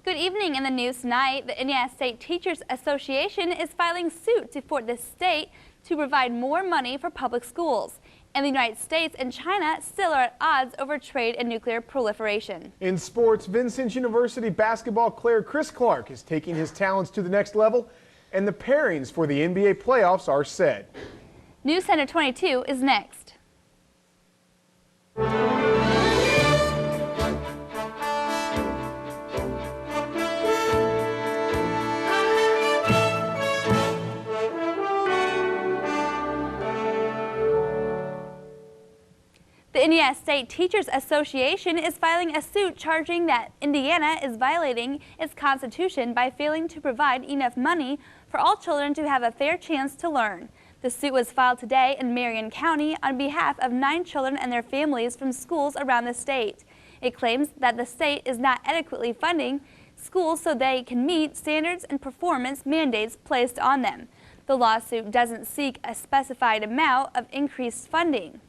Good evening. In the news tonight, the Indiana State Teachers Association is filing suit for the state to provide more money for public schools. And the United States and China still are at odds over trade and nuclear proliferation. In sports, Vincent University basketball player Chris Clark is taking his talents to the next level, and the pairings for the NBA playoffs are set. Newscenter 22 is next. The Indiana State Teachers Association is filing a suit charging that Indiana is violating its constitution by failing to provide enough money for all children to have a fair chance to learn. The suit was filed today in Marion County on behalf of 9 children and their families from schools around the state. It claims that the state is not adequately funding schools so they can meet standards and performance mandates placed on them. The lawsuit doesn't seek a specified amount of increased funding.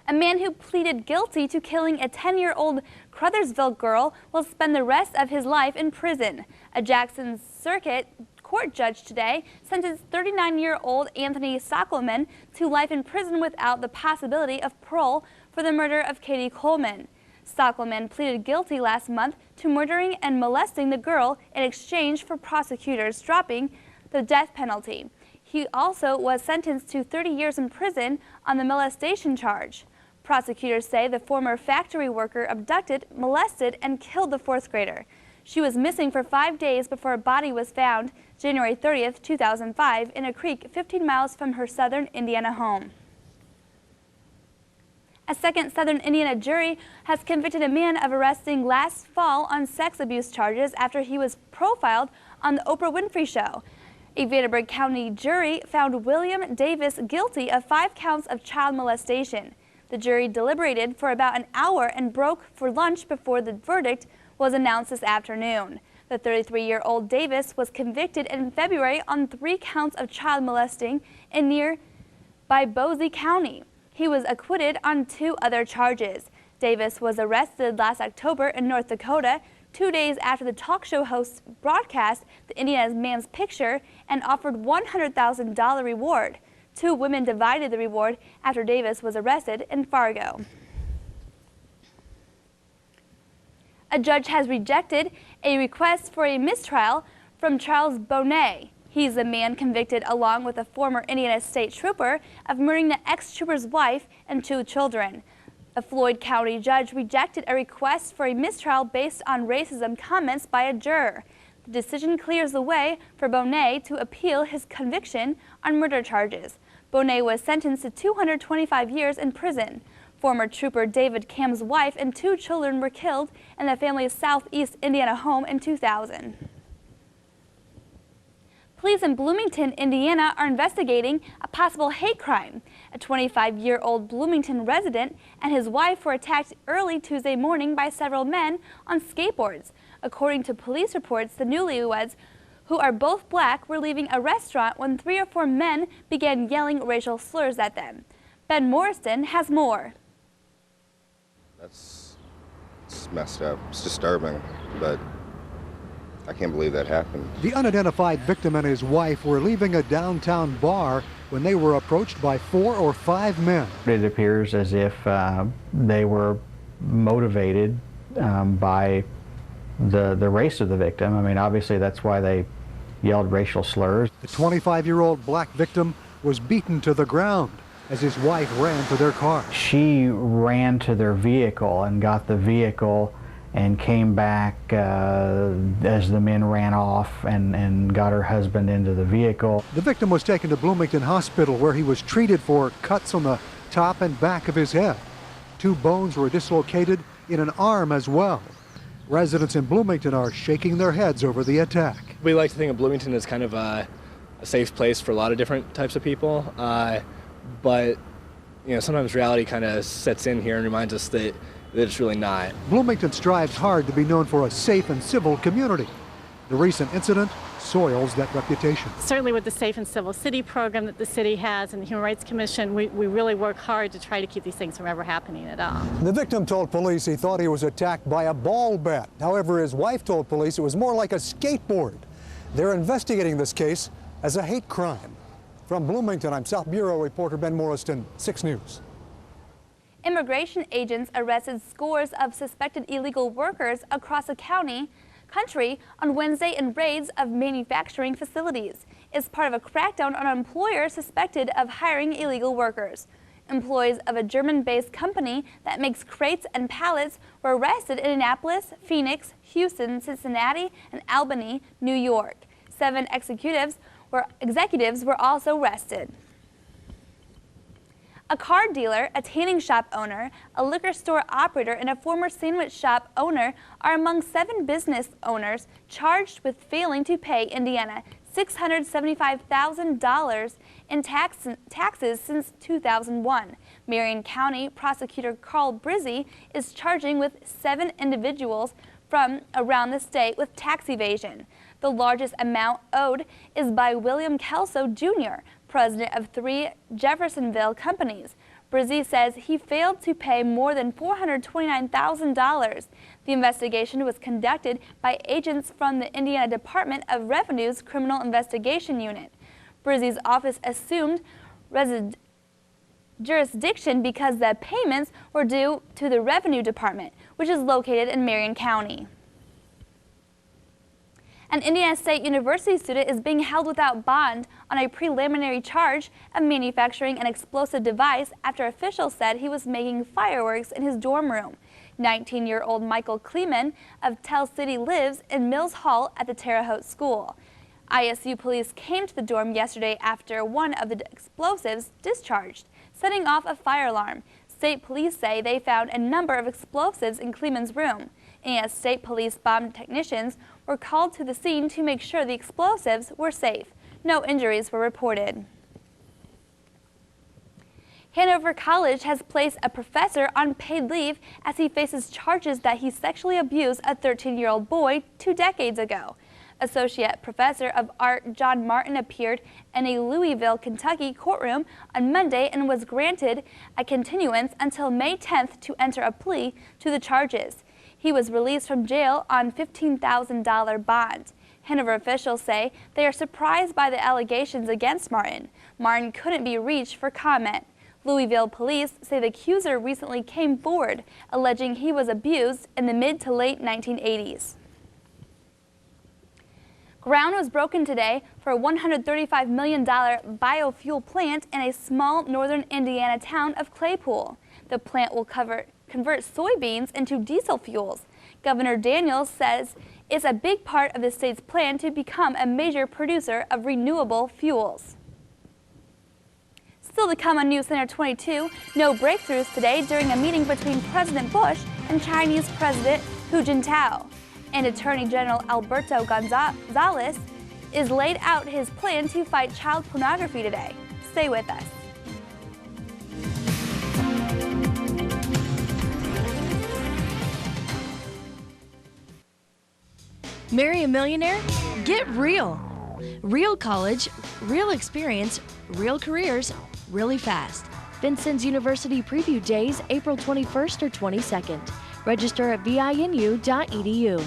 A man who pleaded guilty to killing a 10-year-old Crothersville girl will spend the rest of his life in prison. A Jackson Circuit Court judge today sentenced 39-year-old Anthony Stockelman to life in prison without the possibility of parole for the murder of Katie Coleman. Stockelman pleaded guilty last month to murdering and molesting the girl in exchange for prosecutors dropping the death penalty. He also was sentenced to 30 years in prison on the molestation charge. Prosecutors say the former factory worker abducted, molested, and killed the 4th grader. She was missing for 5 days before a body was found January 30th, 2005 in a creek 15 miles from her southern Indiana home. A second southern Indiana jury has convicted a man of arresting last fall on sex abuse charges after he was profiled on the Oprah Winfrey Show. A Vanderburgh County jury found William Davis guilty of 5 counts of child molestation. The jury deliberated for about an hour and broke for lunch before the verdict was announced this afternoon. The 33-year-old Davis was convicted in February on 3 counts of child molesting in nearby Boise County. He was acquitted on 2 other charges. Davis was arrested last October in North Dakota, 2 days after the talk show host broadcast the Indiana man's picture and offered $100,000 reward. 2 women divided the reward after Davis was arrested in Fargo. A judge has rejected a request for a mistrial from Charles Bonet. He's the man convicted, along with a former Indiana State Trooper, of murdering the ex-trooper's wife and 2 children. A Floyd County judge rejected a request for a mistrial based on racism comments by a juror. The decision clears the way for Bonet to appeal his conviction on murder charges. Bonet was sentenced to 225 years in prison. Former Trooper David Cam's wife and 2 children were killed in the family's southeast Indiana home in 2000. Police in Bloomington, Indiana are investigating a possible hate crime. A 25-year-old Bloomington resident and his wife were attacked early Tuesday morning by several men on skateboards. According to police reports, the newlyweds, who are both black, were leaving a restaurant when 3 or 4 men began yelling racial slurs at them. Ben Morrison has more. It's messed up. It's disturbing, but I can't believe that happened. The unidentified victim and his wife were leaving a downtown bar when they were approached by 4 or 5 men. It appears as if they were motivated by the race of the victim. I mean, obviously that's why they yelled racial slurs. The 25-year-old black victim was beaten to the ground as his wife ran to their car. She ran to their vehicle and got the vehicle and came back as the men ran off and got her husband into the vehicle. The victim was taken to Bloomington Hospital, where he was treated for cuts on the top and back of his head. 2 bones were dislocated in an arm as well. Residents in Bloomington are shaking their heads over the attack. We like to think of Bloomington as kind of a safe place for a lot of different types of people, but sometimes reality kind of sets in here and reminds us that it's really not. Bloomington strives hard to be known for a safe and civil community. The recent incident soils that reputation. Certainly with the Safe and Civil City program that the city has and the Human Rights Commission, we really work hard to try to keep these things from ever happening at all. The victim told police he thought he was attacked by a ball bat. However, his wife told police it was more like a skateboard. They're investigating this case as a hate crime. From Bloomington, I'm South Bureau reporter Ben Morriston, 6 News. Immigration agents arrested scores of suspected illegal workers across the country on Wednesday in raids of manufacturing facilities. It's part of a crackdown on employers suspected of hiring illegal workers. Employees of a German-based company that makes crates and pallets were arrested in Annapolis, Phoenix, Houston, Cincinnati, and Albany, New York. 7 executives were also arrested. A car dealer, a tanning shop owner, a liquor store operator, and a former sandwich shop owner are among 7 business owners charged with failing to pay Indiana $675,000 in taxes since 2001. Marion County Prosecutor Carl Brizzi is charging with 7 individuals from around the state with tax evasion. The largest amount owed is by William Kelso Jr., president of 3 Jeffersonville companies. Brizzi says he failed to pay more than $429,000. The investigation was conducted by agents from the Indiana Department of Revenue's Criminal Investigation Unit. Brizzi's office assumed jurisdiction because the payments were due to the Revenue Department, which is located in Marion County. An Indiana State University student is being held without bond on a preliminary charge of manufacturing an explosive device after officials said he was making fireworks in his dorm room. 19-year-old Michael Kleeman of Tell City lives in Mills Hall at the Terre Haute School. ISU police came to the dorm yesterday after one of the explosives discharged, setting off a fire alarm. State police say they found a number of explosives in Kleeman's room. And state police bomb technicians were called to the scene to make sure the explosives were safe. No injuries were reported. Hanover College has placed a professor on paid leave as he faces charges that he sexually abused a 13-year-old boy 2 decades ago. Associate Professor of Art John Martin appeared in a Louisville, Kentucky courtroom on Monday and was granted a continuance until May 10th to enter a plea to the charges. He was released from jail on $15,000 bond. Hanover officials say they are surprised by the allegations against Martin. Martin couldn't be reached for comment. Louisville police say the accuser recently came forward, alleging he was abused in the mid to late 1980s. Ground was broken today for a $135 million biofuel plant in a small northern Indiana town of Claypool. The plant will convert soybeans into diesel fuels. Governor Daniels says it's a big part of the state's plan to become a major producer of renewable fuels. Still to come on Newscenter 22, no breakthroughs today during a meeting between President Bush and Chinese President Hu Jintao. And Attorney General Alberto Gonzalez is laid out his plan to fight child pornography today. Stay with us. Marry a millionaire? Get real. Real college, real experience, real careers, really fast. Vincennes University Preview Days, April 21st or 22nd. Register at vinu.edu.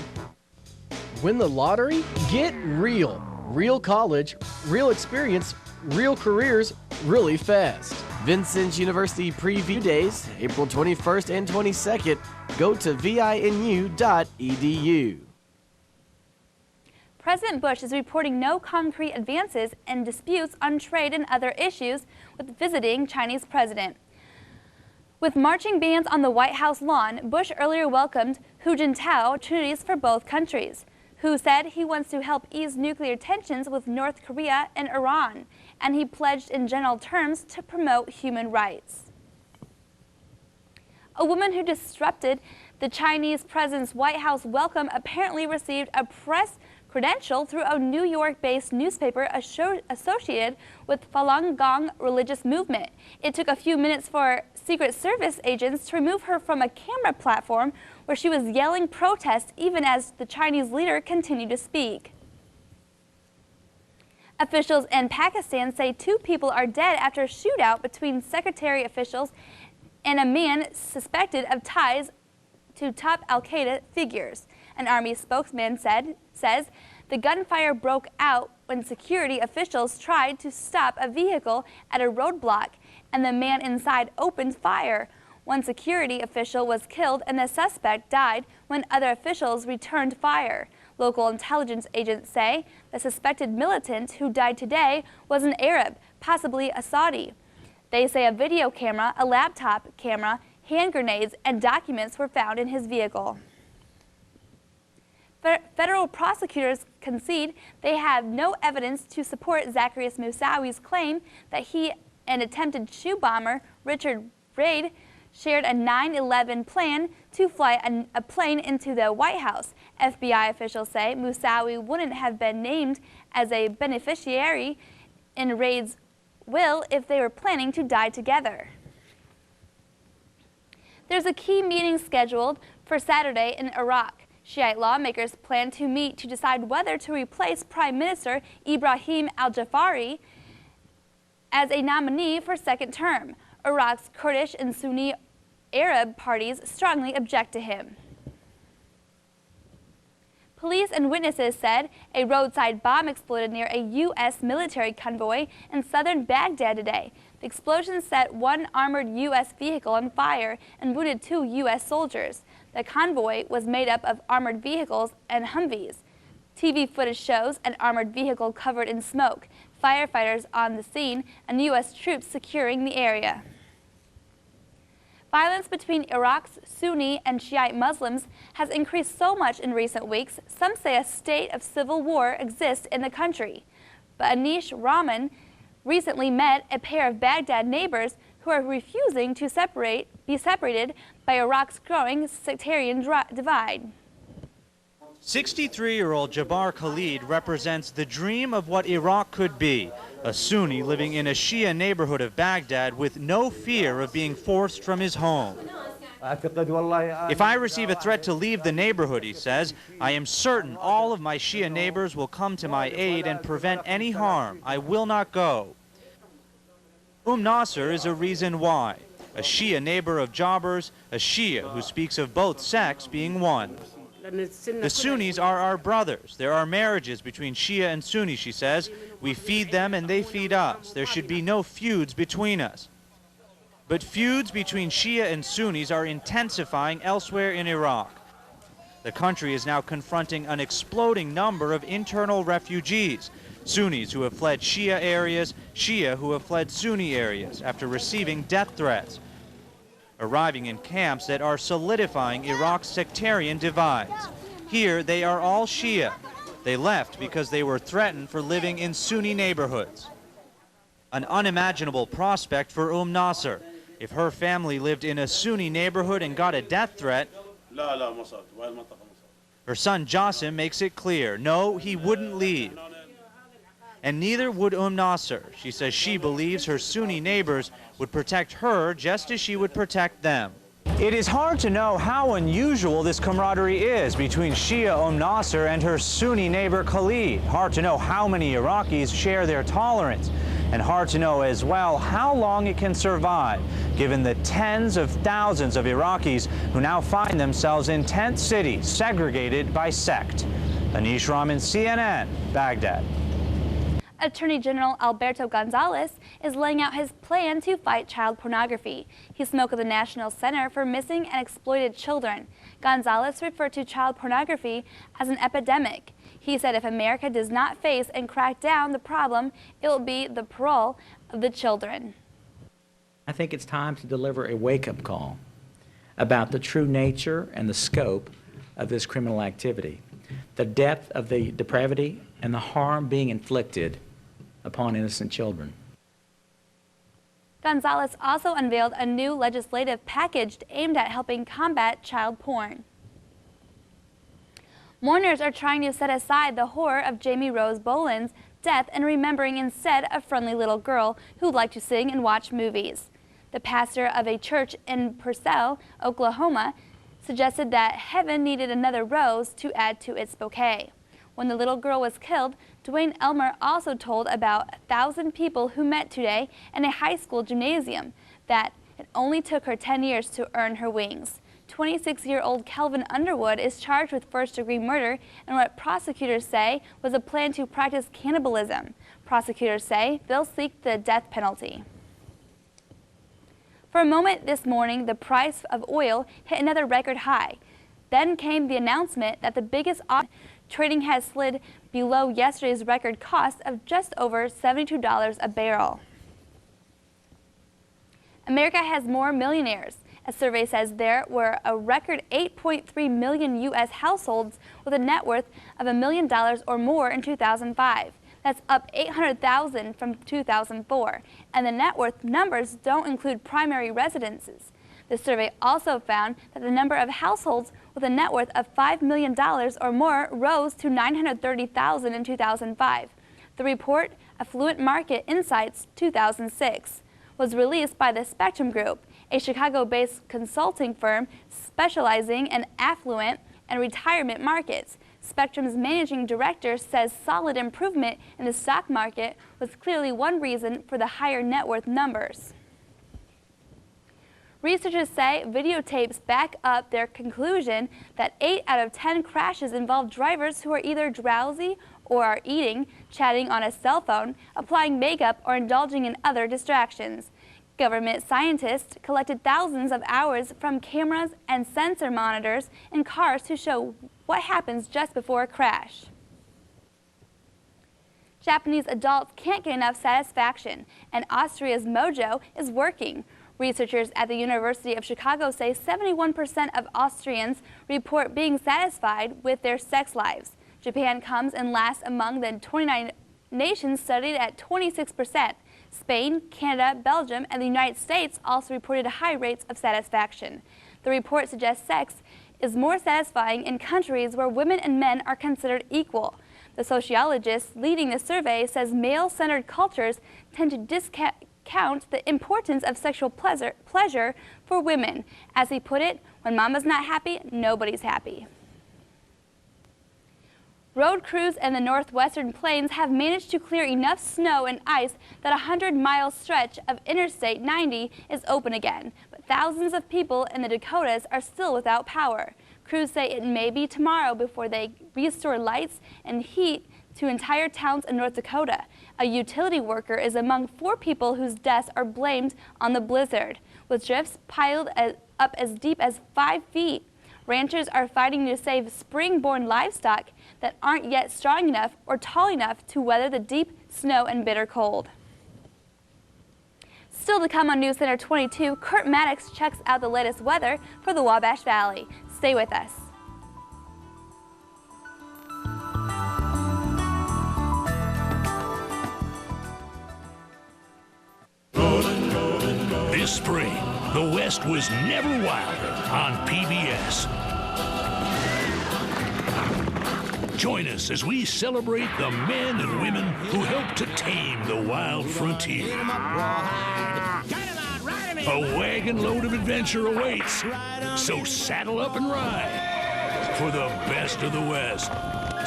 Win the lottery? Get real. Real college, real experience, real careers, really fast. Vincennes University Preview Days, April 21st and 22nd. Go to vinu.edu. President Bush is reporting no concrete advances in disputes on trade and other issues with visiting Chinese president. With marching bands on the White House lawn, Bush earlier welcomed Hu Jintao opportunities for both countries. Hu said he wants to help ease nuclear tensions with North Korea and Iran, and he pledged in general terms to promote human rights. A woman who disrupted the Chinese president's White House welcome apparently received a press credential through a New York-based newspaper associated with Falun Gong religious movement. It took a few minutes for Secret Service agents to remove her from a camera platform where she was yelling protests even as the Chinese leader continued to speak. Officials in Pakistan say 2 people are dead after a shootout between secretary officials and a man suspected of ties to top al-Qaeda figures. An army spokesman says the gunfire broke out when security officials tried to stop a vehicle at a roadblock, and the man inside opened fire. One security official was killed and the suspect died when other officials returned fire. Local intelligence agents say the suspected militant who died today was an Arab, possibly a Saudi. They say a video camera, a laptop camera, hand grenades, and documents were found in his vehicle. Federal prosecutors concede they have no evidence to support Zacarias Moussawi's claim that he and attempted shoe bomber Richard Raid shared a 9/11 plan to fly a plane into the White House. FBI officials say Moussawi wouldn't have been named as a beneficiary in Raid's will if they were planning to die together. There's a key meeting scheduled for Saturday in Iraq. Shiite lawmakers plan to meet to decide whether to replace Prime Minister Ibrahim al-Jafari as a nominee for second term. Iraq's Kurdish and Sunni Arab parties strongly object to him. Police and witnesses said a roadside bomb exploded near a U.S. military convoy in southern Baghdad today. The explosion set one armored U.S. vehicle on fire and wounded 2 U.S. soldiers. The convoy was made up of armored vehicles and Humvees. TV footage shows an armored vehicle covered in smoke, firefighters on the scene, and U.S. troops securing the area. Violence between Iraq's Sunni and Shiite Muslims has increased so much in recent weeks, some say a state of civil war exists in the country. But Anish Rahman recently met a pair of Baghdad neighbors who are refusing to be separated by Iraq's growing sectarian divide. 63-year-old Jabbar Khalid represents the dream of what Iraq could be, a Sunni living in a Shia neighborhood of Baghdad with no fear of being forced from his home. If I receive a threat to leave the neighborhood, he says, I am certain all of my Shia neighbors will come to my aid and prevent any harm. I will not go. Nasser is a reason why. A Shia neighbor of Jabbar's, a Shia who speaks of both sects being one. The Sunnis are our brothers. There are marriages between Shia and Sunni, she says. We feed them and they feed us. There should be no feuds between us. But feuds between Shia and Sunnis are intensifying elsewhere in Iraq. The country is now confronting an exploding number of internal refugees, Sunnis who have fled Shia areas, Shia who have fled Sunni areas after receiving death threats, arriving in camps that are solidifying Iraq's sectarian divides. Here, they are all Shia. They left because they were threatened for living in Sunni neighborhoods. An unimaginable prospect for Nasser. If her family lived in a Sunni neighborhood and got a death threat, her son Jassim makes it clear, no, he wouldn't leave. And neither would Nasser. She says she believes her Sunni neighbors would protect her just as she would protect them. It is hard to know how unusual this camaraderie is between Shia Nasser and her Sunni neighbor Khalid. Hard to know how many Iraqis share their tolerance. And hard to know as well how long it can survive, given the tens of thousands of Iraqis who now find themselves in tent cities segregated by sect. Anish Rahman, CNN, Baghdad. Attorney General Alberto Gonzales is laying out his plan to fight child pornography. He spoke at the National Center for Missing and Exploited Children. Gonzales referred to child pornography as an epidemic. He said if America does not face and crack down the problem, it will be the parole of the children. I think it's time to deliver a wake-up call about the true nature and the scope of this criminal activity, the depth of the depravity and the harm being inflicted upon innocent children. Gonzales also unveiled a new legislative package aimed at helping combat child porn. Mourners are trying to set aside the horror of Jamie Rose Boland's death and remembering instead a friendly little girl who liked to sing and watch movies. The pastor of a church in Purcell, Oklahoma, suggested that heaven needed another rose to add to its bouquet. When the little girl was killed, Dwayne Elmer also told about 1,000 people who met today in a high school gymnasium that it only took her 10 years to earn her wings. 26-year-old Kelvin Underwood is charged with first-degree murder in what prosecutors say was a plan to practice cannibalism. Prosecutors say they'll seek the death penalty. For a moment this morning, the price of oil hit another record high. Then came the announcement that the biggest trading has slid below yesterday's record cost of just over $72 a barrel. America has more millionaires. A survey says there were a record 8.3 million U.S. households with a net worth of $1 million or more in 2005. That's up 800,000 from 2004. And the net worth numbers don't include primary residences. The survey also found that the number of households with a net worth of $5 million or more rose to 930,000 in 2005. The report, Affluent Market Insights 2006, was released by the Spectrum Group, a Chicago-based consulting firm specializing in affluent and retirement markets. Spectrum's managing director says solid improvement in the stock market was clearly one reason for the higher net worth numbers. Researchers say videotapes back up their conclusion that 8 out of 10 crashes involve drivers who are either drowsy or are eating, chatting on a cell phone, applying makeup, or indulging in other distractions. Government scientists collected thousands of hours from cameras and sensor monitors in cars to show what happens just before a crash. Japanese adults can't get enough satisfaction, and Austria's mojo is working. Researchers at the University of Chicago say 71% of Austrians report being satisfied with their sex lives. Japan comes in last among the 29 nations studied at 26%. Spain, Canada, Belgium, and the United States also reported high rates of satisfaction. The report suggests sex is more satisfying in countries where women and men are considered equal. The sociologist leading the survey says male-centered cultures tend to discount the importance of sexual pleasure for women. As he put it, when mama's not happy, nobody's happy. Road crews in the northwestern plains have managed to clear enough snow and ice that a 100-mile stretch of Interstate 90 is open again, but thousands of people in the Dakotas are still without power. Crews say it may be tomorrow before they restore lights and heat to entire towns in North Dakota. A utility worker is among 4 people whose deaths are blamed on the blizzard, with drifts piled up as deep as 5 feet. Ranchers are fighting to save spring-born livestock that aren't yet strong enough or tall enough to weather the deep snow and bitter cold. Still to come on Newscenter 22, Kurt Maddox checks out the latest weather for the Wabash Valley. Stay with us. This spring, the West was never wilder on PBS. Join us as we celebrate the men and women who helped to tame the wild frontier. A wagon load of adventure awaits, so saddle up and ride for the best of the West.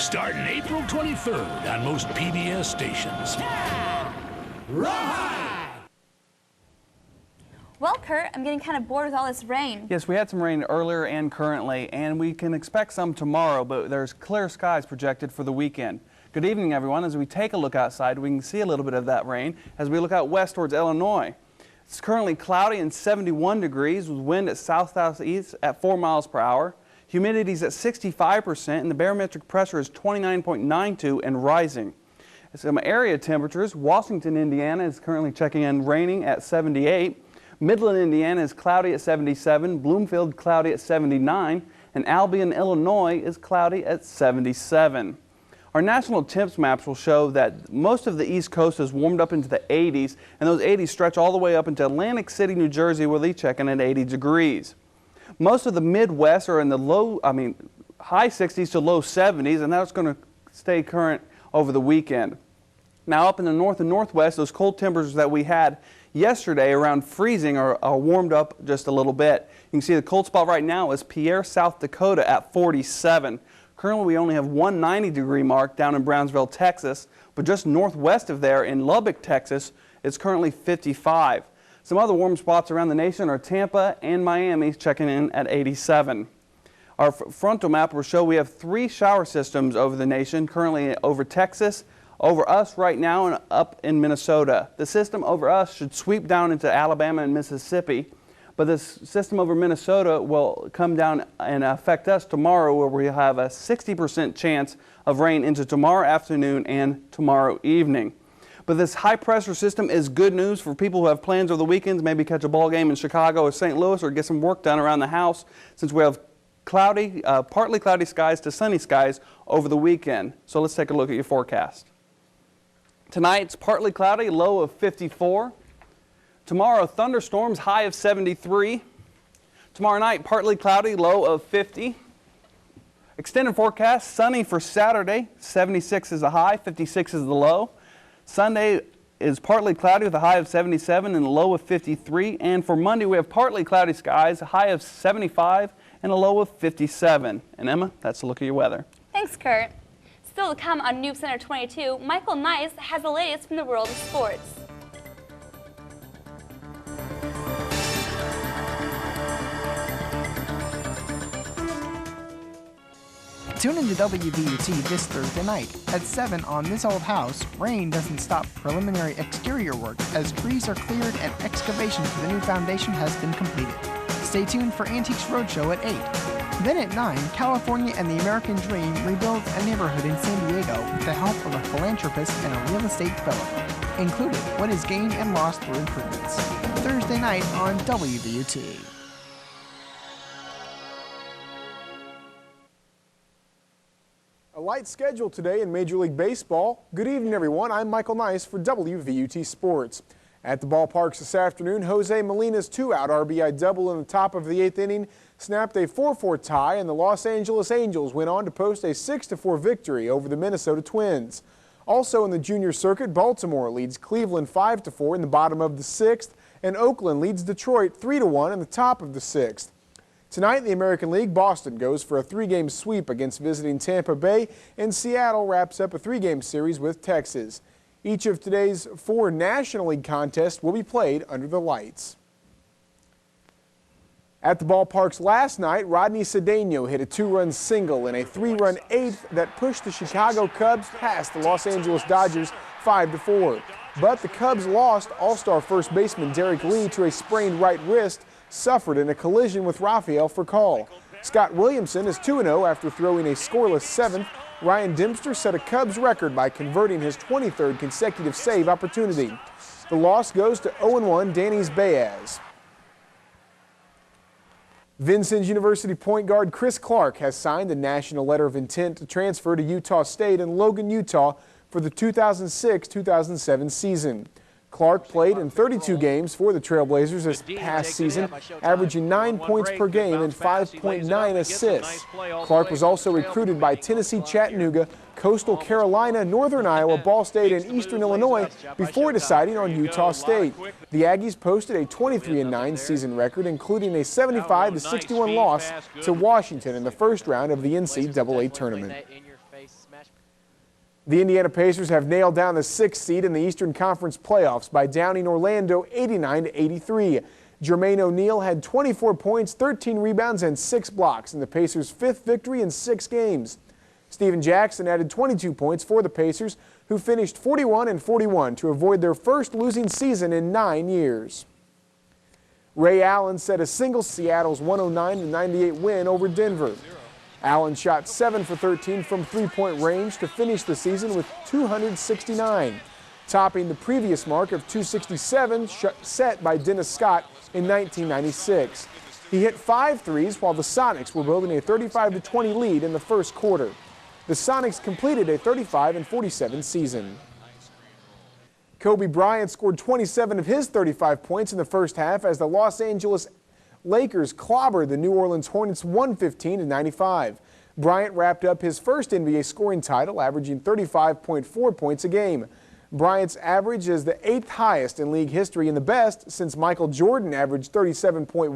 Starting April 23rd on most PBS stations. Well, Kurt, I'm getting kind of bored with all this rain. Yes, we had some rain earlier and currently, and we can expect some tomorrow, but there's clear skies projected for the weekend. Good evening, everyone. As we take a look outside, we can see a little bit of that rain as we look out west towards Illinois. It's currently cloudy and 71 degrees with wind at south-southeast at 4 miles per hour. Humidity is at 65%, and the barometric pressure is 29.92 and rising. Some area temperatures, Washington, Indiana is currently checking in raining at 78. Midland, Indiana is cloudy at 77, Bloomfield cloudy at 79, and Albion, Illinois is cloudy at 77. Our national temps maps will show that most of the East Coast has warmed up into the 80s, and those 80s stretch all the way up into Atlantic City, New Jersey, where they check in at 80 degrees. Most of the Midwest are in the high 60s to low 70s, and that's going to stay current over the weekend. Now up in the north and northwest, those cold temperatures that we had yesterday around freezing are warmed up just a little bit. You can see the cold spot right now is Pierre, South Dakota at 47. Currently, we only have one 90-degree mark down in Brownsville, Texas, but just northwest of there in Lubbock, Texas, it's currently 55. Some other warm spots around the nation are Tampa and Miami checking in at 87. Our frontal map will show we have 3 shower systems over the nation, currently over Texas, over us right now, and up in Minnesota. The system over us should sweep down into Alabama and Mississippi, but this system over Minnesota will come down and affect us tomorrow, where we have a 60% chance of rain into tomorrow afternoon and tomorrow evening. But this high-pressure system is good news for people who have plans over the weekends, maybe catch a ball game in Chicago or St. Louis, or get some work done around the house, since we have cloudy, partly cloudy skies to sunny skies over the weekend. So let's take a look at your forecast. Tonight, it's partly cloudy, low of 54. Tomorrow, thunderstorms, high of 73. Tomorrow night, partly cloudy, low of 50. Extended forecast, sunny for Saturday, 76 is the high, 56 is the low. Sunday is partly cloudy with a high of 77 and a low of 53. And for Monday, we have partly cloudy skies, a high of 75 and a low of 57. And Emma, that's a look at your weather. Thanks, Kurt. Still to come on Newscenter 22, Michael Nice has the latest from the world of sports. Tune in to WVUT this Thursday night. At 7 on This Old House, rain doesn't stop preliminary exterior work as trees are cleared and excavation for the new foundation has been completed. Stay tuned for Antiques Roadshow at 8. Then at 9, California and the American Dream rebuilds a neighborhood in San Diego with the help of a philanthropist and a real estate developer. Included, what is gained and lost through improvements. Thursday night on WVUT. A light schedule today in Major League Baseball. Good evening, everyone. I'm Michael Nice for WVUT Sports. At the ballparks this afternoon, Jose Molina's 2-out RBI double in the top of the 8th inning snapped a 4-4 tie, and the Los Angeles Angels went on to post a 6-4 victory over the Minnesota Twins. Also in the junior circuit, Baltimore leads Cleveland 5-4 in the bottom of the 6th, and Oakland leads Detroit 3-1 in the top of the 6th. Tonight in the American League, Boston goes for a 3-game sweep against visiting Tampa Bay, and Seattle wraps up a 3-game series with Texas. Each of today's 4 National League contests will be played under the lights. At the ballparks last night, Rodney Cedeno hit a 2-run single in a 3-run 8th that pushed the Chicago Cubs past the Los Angeles Dodgers 5-4. But the Cubs lost all-star first baseman Derek Lee to a sprained right wrist, suffered in a collision with Rafael Furcal. Scott Williamson is 2-0 after throwing a scoreless 7th. Ryan Dempster set a Cubs record by converting his 23rd consecutive save opportunity. The loss goes to 0-1 Danis Baez. Vincennes University point guard Chris Clark has signed a national letter of intent to transfer to Utah State in Logan, Utah for the 2006-2007 season. Clark played in 32 games for the Trailblazers this past season, averaging 9 points per game and 5.9 assists. Clark was also recruited by Tennessee Chattanooga, Coastal Carolina, Northern Iowa, Ball State, and Eastern Illinois before deciding on Utah State. The Aggies posted a 23-9 season record, including a 75-61 loss to Washington in the first round of the NCAA tournament. The Indiana Pacers have nailed down the 6th seed in the Eastern Conference playoffs by downing Orlando 89-83. Jermaine O'Neal had 24 points, 13 rebounds, and 6 blocks in the Pacers' 5th victory in 6 games. Steven Jackson added 22 points for the Pacers, who finished 41-41 to avoid their first losing season in 9 years. Ray Allen set a single Seattle's 109-98 win over Denver. Allen shot 7 for 13 from three-point range to finish the season with 269, topping the previous mark of 267 set by Dennis Scott in 1996. He hit 5 threes while the Sonics were building a 35-20 lead in the first quarter. The Sonics completed a 35-47 season. Kobe Bryant scored 27 of his 35 points in the first half as the Los Angeles Lakers clobbered the New Orleans Hornets 115-95. Bryant wrapped up his first NBA scoring title, averaging 35.4 points a game. Bryant's average is the 8th highest in league history and the best since Michael Jordan averaged 37.1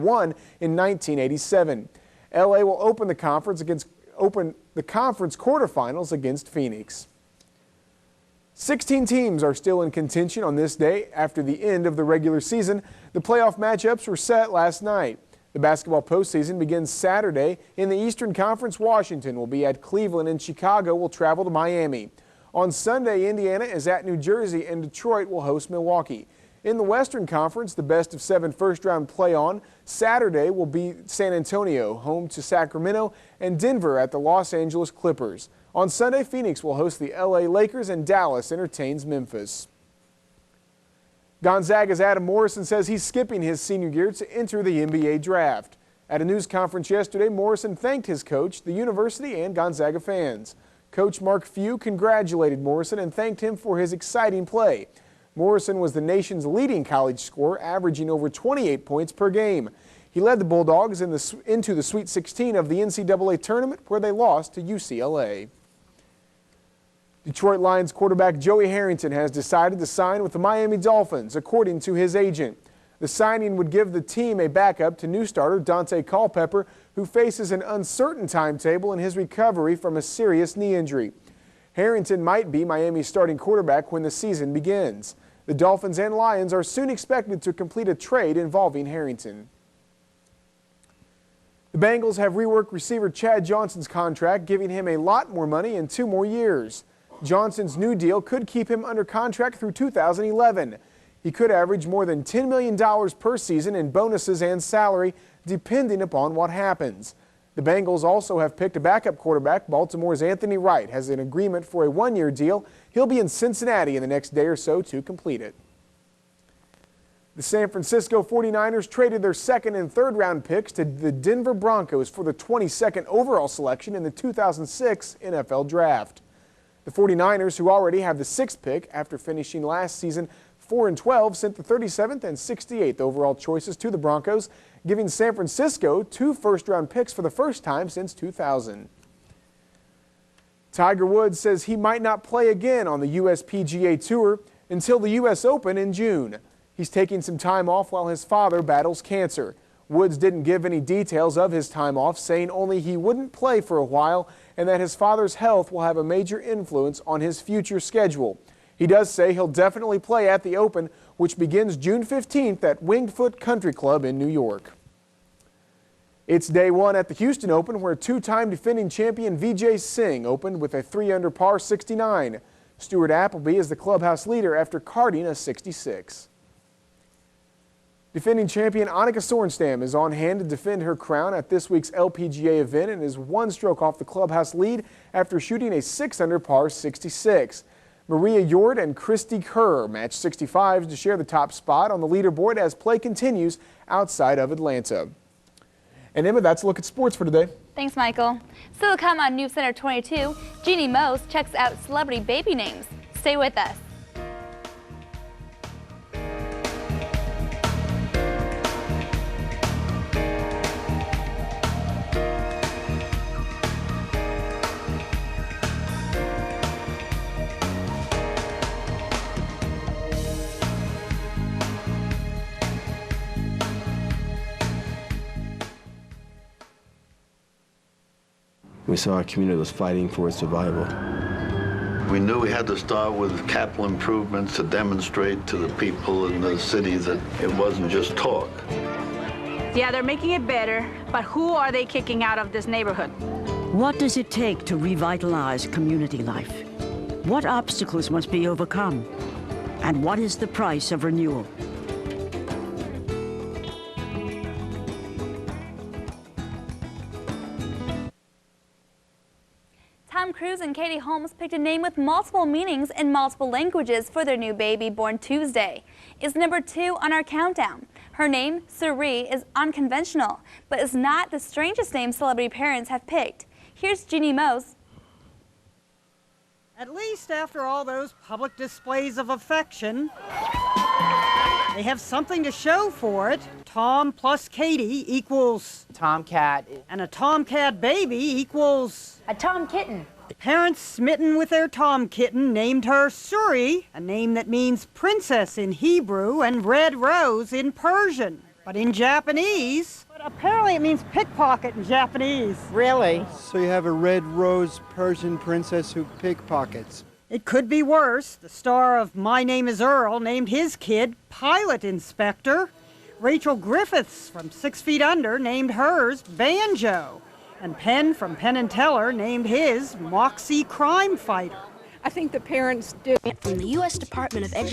in 1987. LA will open the conference quarterfinals against Phoenix. 16 teams are still in contention on this day after the end of the regular season. The playoff matchups were set last night. The basketball postseason begins Saturday. In the Eastern Conference, Washington will be at Cleveland and Chicago will travel to Miami. On Sunday, Indiana is at New Jersey and Detroit will host Milwaukee. In the Western Conference, the best of 7 first-round play-on Saturday will be San Antonio, home to Sacramento, and Denver at the Los Angeles Clippers. On Sunday, Phoenix will host the LA Lakers and Dallas entertains Memphis. Gonzaga's Adam Morrison says he's skipping his senior year to enter the NBA draft. At a news conference yesterday, Morrison thanked his coach, the university, and Gonzaga fans. Coach Mark Few congratulated Morrison and thanked him for his exciting play. Morrison was the nation's leading college scorer, averaging over 28 points per game. He led the Bulldogs into the Sweet 16 of the NCAA tournament, where they lost to UCLA. Detroit Lions quarterback Joey Harrington has decided to sign with the Miami Dolphins, according to his agent. The signing would give the team a backup to new starter Dante Culpepper, who faces an uncertain timetable in his recovery from a serious knee injury. Harrington might be Miami's starting quarterback when the season begins. The Dolphins and Lions are soon expected to complete a trade involving Harrington. The Bengals have reworked receiver Chad Johnson's contract, giving him a lot more money in 2 more years. Johnson's new deal could keep him under contract through 2011. He could average more than $10 million per season in bonuses and salary, depending upon what happens. The Bengals also have picked a backup quarterback. Baltimore's Anthony Wright has an agreement for a 1-year deal. He'll be in Cincinnati in the next day or so to complete it. The San Francisco 49ers traded their 2nd and 3rd round picks to the Denver Broncos for the 22nd overall selection in the 2006 NFL Draft. The 49ers, who already have the 6th pick after finishing last season 4-12, sent the 37th and 68th overall choices to the Broncos, giving San Francisco 2 first-round picks for the first time since 2000. Tiger Woods says he might not play again on the U.S. PGA Tour until the U.S. Open in June. He's taking some time off while his father battles cancer. Woods didn't give any details of his time off, saying only he wouldn't play for a while and that his father's health will have a major influence on his future schedule. He does say he'll definitely play at the Open, which begins June 15th at Winged Foot Country Club in New York. It's day 1 at the Houston Open, where 2-time defending champion Vijay Singh opened with a 3-under par 69. Stuart Appleby is the clubhouse leader after carding a 66. Defending champion Annika Sorenstam is on hand to defend her crown at this week's LPGA event and is 1 stroke off the clubhouse lead after shooting a 6-under par 66. Maria Yord and Christy Kerr match 65s to share the top spot on the leaderboard as play continues outside of Atlanta. And Emma, that's a look at sports for today. Thanks, Michael. Still to come on Newscenter 22, Jeannie Mose checks out celebrity baby names. Stay with us. We saw our community was fighting for its survival. We knew we had to start with capital improvements to demonstrate to the people in the city that it wasn't just talk. Yeah, they're making it better, but who are they kicking out of this neighborhood? What does it take to revitalize community life? What obstacles must be overcome? And what is the price of renewal? Tom Cruise and Katie Holmes picked a name with multiple meanings in multiple languages for their new baby born Tuesday. It's number 2 on our countdown. Her name, Suri, is unconventional, but is not the strangest name celebrity parents have picked. Here's Jeannie Mose. At least after all those public displays of affection, they have something to show for it. Tom plus Katie equals Tomcat. And a Tomcat baby equals a Tom kitten. Parents smitten with their Tom kitten named her Suri, a name that means princess in Hebrew and red rose in Persian. But in Japanese, Apparently it means pickpocket in Japanese. Really? So you have a red rose Persian princess who pickpockets. It could be worse. The star of My Name is Earl named his kid Pilot Inspector. Rachel Griffiths from 6 Feet Under named hers Banjo. And Penn from Penn and Teller named his Moxie Crime Fighter. I think the parents do. From the U.S. Department of Education.